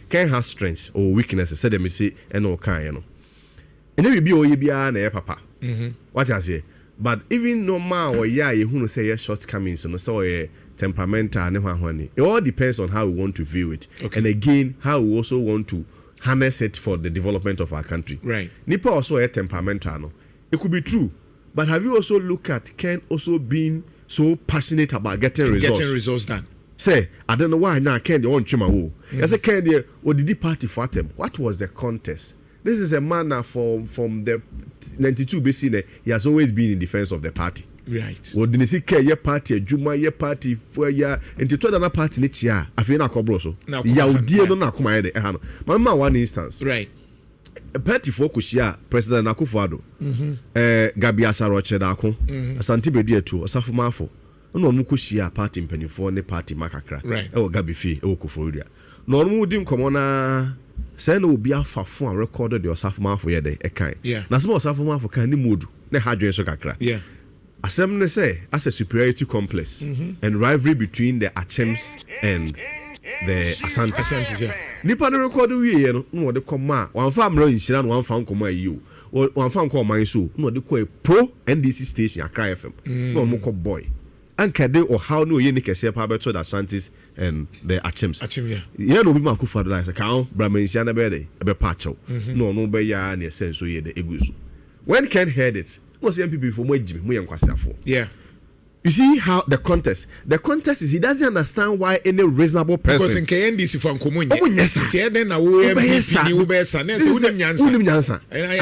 Ken has strengths or weaknesses. Said them say and no kind, you know. And then we be oye na papa. What I say. But even normal or you say shortcomings, no so temperamental and it all depends on how we want to view it. Okay. And again, how we also want to harness it for the development of our country. Right. Nipa also temperamental. No? It could be true. But have you also looked at Ken also being so passionate about getting results done? Say, I don't know why now Ken the one chima wo. I say Ken the what did the party for them? What was the contest? This is a man now from the 92 BC. He has always been in defense of the party. Right. What did he say? Ye party, Juma, ye party, where ya into another party next year. I feel na kobroso. Ya dear no na kuma ede. Mama one instance. Right. Party focus ya President Akufo-Addo. Gabi Asaroche dako. Asante bedie to Osafo Mafo. No mu kushia party mpanifo ne party makakra. Right. E wo Gabi fi e wo Koforidua. No mu di nkomo na say no obi afafo and recorded the Osafo Mafo ye de e kan. Na some Osafo Mafo kan ni modu ne hadwen so kakra. Yeah. Asem ne say as a superiority complex and rivalry between the Achems and the Asantes. Yeah. Nipa no record we no de koma wan fa amro inshira no wan fa nkoma ayi o wan fa nkoma man so no de ko pro NDC station Accra FM no mo ko boy ankade or how no ye ne kese pa beto the Asantes and the Achems. Yeah no be ma Akufo-Addo like say kan bramansia na be de e be patcho no be ya na sense so ye de eguso when Ken heard it no say MPP for mo ejime mo yankwasiafo. Yeah. You see how the contest is he doesn't understand why any reasonable person because in KNDC for nkomunye then na wo MPP ni wo be sa na say unim nyansa. And I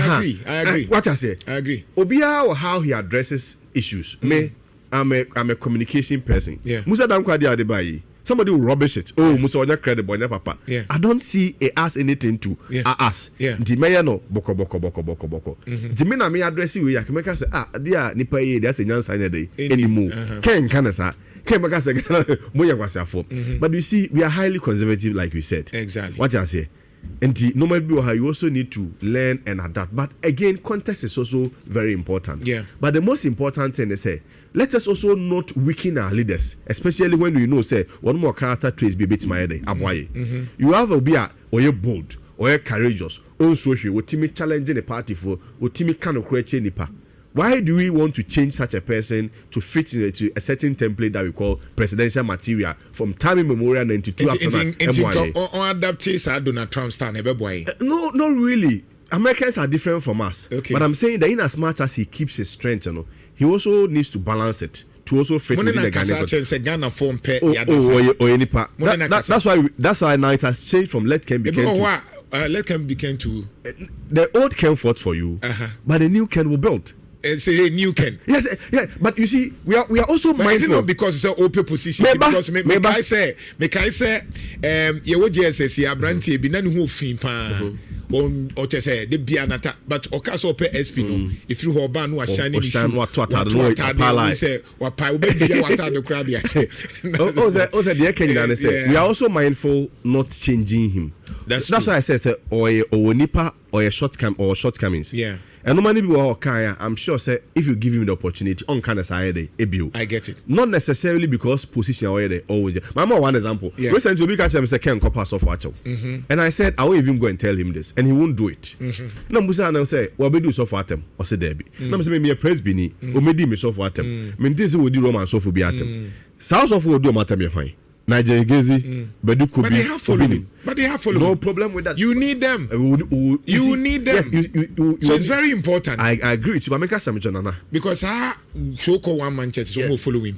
agree. What I say? I agree. Obia or how he addresses issues. Me I'm a communication person. Yeah. Musa Dankwadi Adebayi. Somebody will rubbish it. Oh, Musa Onya credible, papa. Yeah. I don't see it as anything to us. Yeah. The mayor no boko. The main me address you. I can make us say dear nipa ye. There's a nyansa day anymore. Ken kanasa. Ken make us say moya kwasiafo. But you see, we are highly conservative, like we said. Exactly. What I say. And normally you also need to learn and adapt. But again, context is also very important. Yeah. But the most important thing is let us also not weaken our leaders, especially when we know say one more character traits be bit my head. You have a be or you're bold or you're courageous. Also, you will timid challenging a party for or timid kind of create nipa. Why do we want to change such a person to fit into a certain template that we call presidential material from time immemorial 92 up to now? On adaptation, Donald Trump stand No, not really. Americans are different from us. Okay. But I'm saying that in as much as he keeps his strength, he also needs to balance it to also fit within the Ghana form. That's why now it has changed from let Ken be Ken to let Ken be Ken to the old Ken fought for you, but the new Ken will build. Say new Ken. Yes, yeah, but you see, we are also but mindful not because it's an open position. Because me I say, you would just say, Abranti, be none who fin pan. Or just say the bianata, but Okaso pe SP no. If you have ban was shining, say what pie baby what are the crab. The Kenyan say we are also mindful not changing him. That's why I say or nipa or a shortcomings. Yeah. And no many people I'm sure say if you give him the opportunity on kind of side I get it. Not necessarily because position already always. Mama one example. Yeah. Recently we catch him say Ken Kopa so far. And I said I won't even go and tell him this and he won't do it. No Musa now say well be do so far them or say Debbie. No say me a praise bini or me di me so far them. Me this will do Roman so for be at them. South of will do matter me fine. Nigeria Gezi, but they have followed. But they have followed. No problem with that. You need them. You need them. So it's very important. I agree with you, but make us some Nana. Because Shoko one Manchester is following.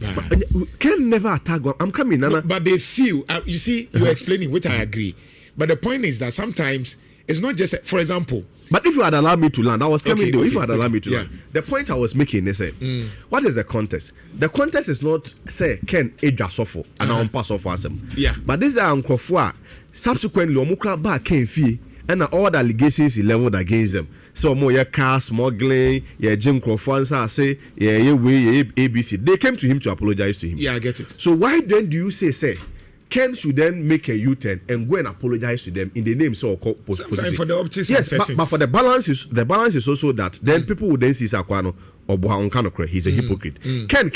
Can never attack one. I'm coming, Nana. But they feel. You see, you're explaining, which I agree. But the point is that sometimes it's not just, for example. But if you had allowed me to land, I was coming though. If you had allowed me to land, the point I was making is what is the context? The context is not say Ken Agyapong and I pass off as him. Yeah. But this is Nkofua. Subsequently, Omukra back came fee and all the allegations he leveled against them. So more car smuggling, Jim Crawford say ABC. They came to him to apologize to him. Yeah, I get it. So why then do you say Ken should then make a U-turn and go and apologize to them in the name so position. For the optics, yes, but for the balance is also that then people would then see Sakwano or he's a hypocrite. Ken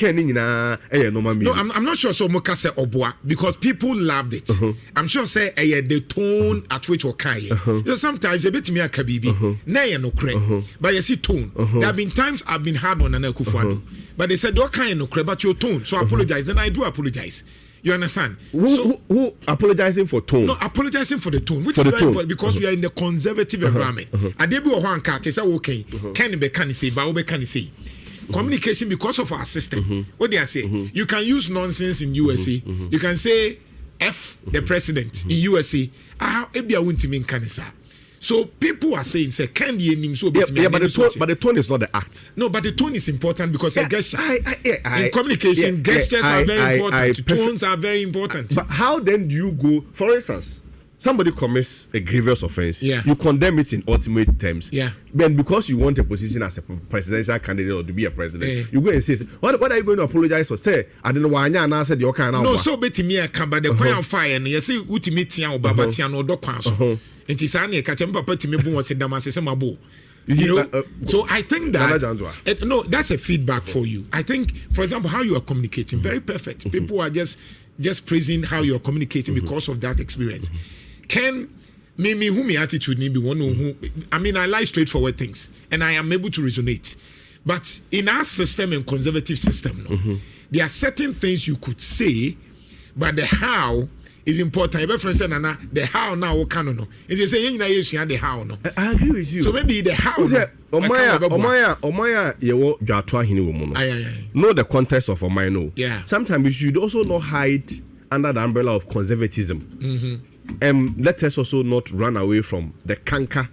normal. No, I'm not sure so Moka say Obwa because people loved it. I'm sure say the tone at which Okaye. You know, sometimes a bit me a kabibi. Nay no cre. But you see tone. There have been times I've been hard on an Akufo-Addo. But they said okay no cre but your tone. So I apologize. Then I do apologize. You understand? Who apologizing for tone? No, apologizing for the tone, which is very important because we are in the conservative environment. Adebi Ohanka, say okay, can be can say, but we can say. Communication because of our system. What do I say? You can use nonsense in USA. You can say F the president in USA. Ebi a wunti min kanisa. So people are saying, say, can the name so but the tone is not the act. No, but the tone is important because a gesture. In communication, gestures are very important. Tones are very important. But how then do you go, for instance, somebody commits a grievous offense, you condemn it in ultimate terms. Then because you want a position as a presidential candidate or to be a president, you go and say, what are you going to apologize for? Say, I don't know why I said your kind of. No, so bet me a can by the point fire and you say ultimate or babatian or dog. And it's only a catch papa to me was a damas mabo. You know, so I think that no, that's a feedback for you. I think, for example, how you are communicating, very perfect. People are just praising how you are communicating because of that experience. Can me who my attitude need be one who I mean I like straightforward things and I am able to resonate. But in our system and conservative system, there are certain things you could say, but the how is important. The how now can no. If you say the how no. I agree with you. So maybe the how. Omaya yewo jatwa hini wo mu no. Know the context of Omaya no. Yeah. Sometimes we should also not hide under the umbrella of conservatism. Let us also not run away from the canker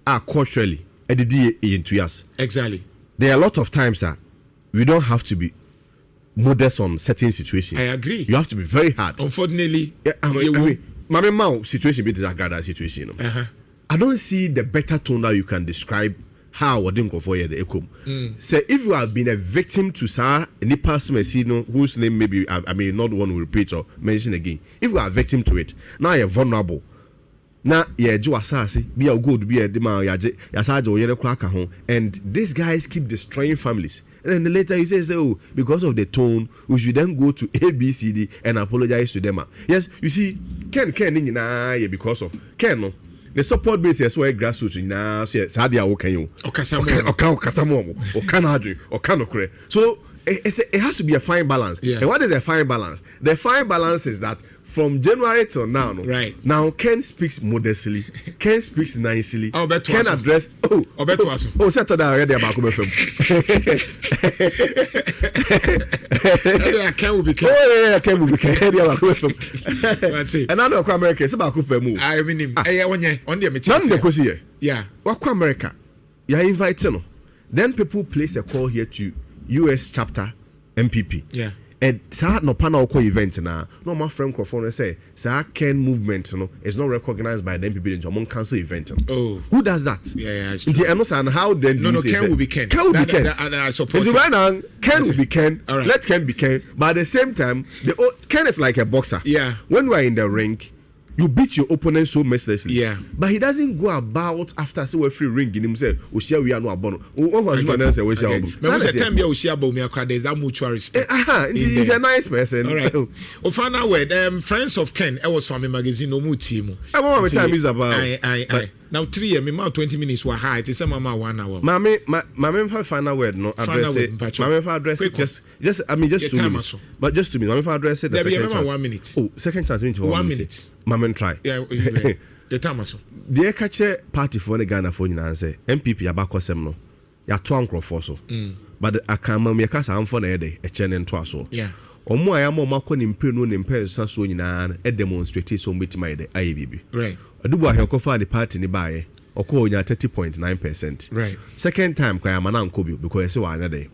culturally. Exactly. There are a lot of times that we don't have to be modest on certain situations. I agree. You have to be very hard. Unfortunately, my mom situation be this situation. I don't see the better tone that you can describe how I didn't go for the ekom. Say if you have been a victim to any person whose name maybe I may not want to repeat or mention again. If you are a victim to it, now you're vulnerable. Now yeah, do asasi be a good be a dema yaje yasajo yere kwaka home, and these guys keep destroying families. And then later you say, oh, because of the tone, we should then go to ABCD and apologize to them. Yes, you see, Ken because of Ken no. The support base is where grassroots now say Sadia Okayo. So it has to be a fine balance. And what is a fine balance? The fine balance is that from January till now, now Ken speaks modestly, Ken speaks nicely, Ken address settle down already about FM. Ken will be Ken will be Ken. And I know America is about FM. I mean him. On the material. Yeah. What America? You are invited. Then people place a call here to US chapter MPP. Yeah. And sa no panel ko event na no my friend Crawford say sa Ken movement no is not recognized by the MPP in cancel event. Oh, who does that? Yeah, it's true. And how then no Ken will be Ken. Ken will be Ken. I support. Right now Ken will be Ken. Right. Let Ken be Ken. But at the same time, Ken is like a boxer. Yeah. When we are in the ring, you beat your opponent so mercilessly. Yeah. But he doesn't go about after say we free ring in himself. We share we are no abono. We share. There's that mutual respect. He's a nice person. All right. Final word. Friends of Ken. I was from a magazine. No more team. What time is about? I. Now 3 years, me 20 minutes were high. It's a mama 1 hour. Mama, final word. No address it. Mama, address it. Just 2 minutes. But just 2 minutes. Mama, address it. The second chance. 1 minute. Oh, second chance. 1 minute. Mama, try. Yeah. The time also. The catch party for the Ghana for you and say MPP abako sem no. Ya to ankro for so. But I can me kasa amfo na ede e chene nto aso. Yeah. Omo ayamo makọ ni mpre no ni mpre so so nyina e demonstrate so metima ede aye bibi. Right. Adubu aheko fa the party ni baaye. Okonya 30.9%. Right. Second time kwa mana nkobio because say wa anya de.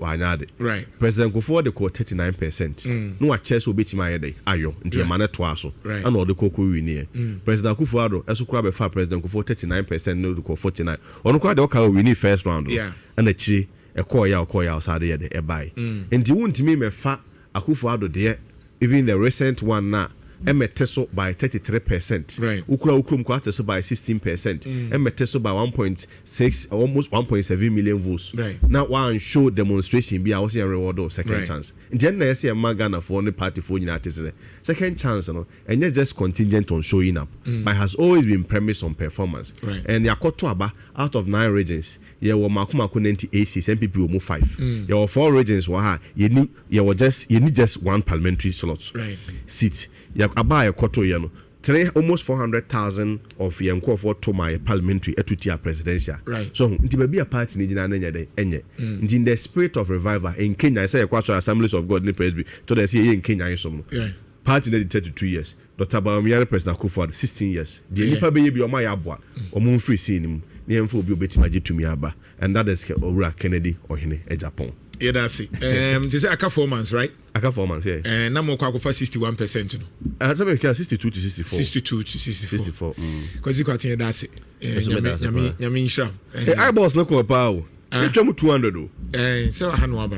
Right. President Kufuor de ko 39%. No wa chess obetima ede ayo nti e mana to aso. Right. Ana ode kokko wi ne. President Kufuor eso kura be fa President Kufuor 39% no de ko 49. Ono kura de o ka wi ni first round. Yeah. Ana chiri e call ya osade ye buy. Nti wuntimi me fa Akufo-Addo de even the recent one na emeteso by 33%. Right. Ukura ukrum kwateso by 16%. Emeteso by 1.6 almost 1.7 million votes. Right. Now one show demonstration be I was reward of second chance. Then na say Magana for the party for United second chance no and not just contingent on showing up. But has always been premised on performance. Right. And Yakoto Aba out of 9 regions, you were Makumako 90 ACs, MPP will move 5. You were 4 regions you need just 1 parliamentary slot seat. You Aba Yakoto Yano. Almost 400,000 of Yanko for to my parliamentary etutia presidential. Right. So it may be a party in in the spirit of revival in Kenya. I say a quarter assemblies of God in the Presby to the CA in Kenya. Party in 32 years. Dr. Bawumia President Kufuor 16 years. The nipa be o my abwa o mun free scene him. Ni emfo obi obetima gitumi aba. And that is Owura Kennedy Agyapong. Yeah, that's it. Just aka 4 months, right? Aka 4 months, yeah. And now more kwa 61%, no. Some 62 to 64. 62 to 64. Because you got here, that's it. Yami Shram. I boss no ko pa o. You tell 200 o. So I had no